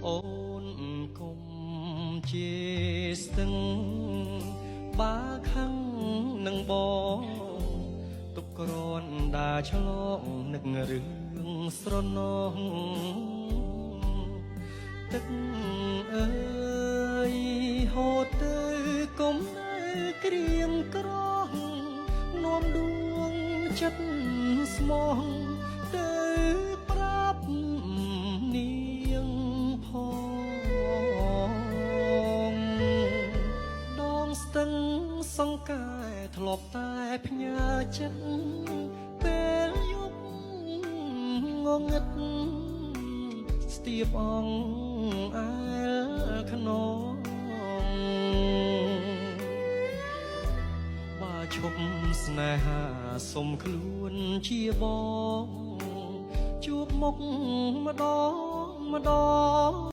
អូនគុំជាស្ទឹងបាខឹងនឹងបងទុកក្រនដាឆ្លងនឹករឿងស្រណងទឹកអើយហូតទៅកុំនៅក្រៀមក្រងនាំដួងចិត្តស្មោះទៅប្រាប់នាងផងដងស្ទឹងសង្កែធ្លាប់តែផ្ញើចិត្តពេលយប់ងងឹតស្ទាបអងអែលខ្នងបើឈប់ស្នេហាសុំខ្លួនជាបងជួបមុខម្ដង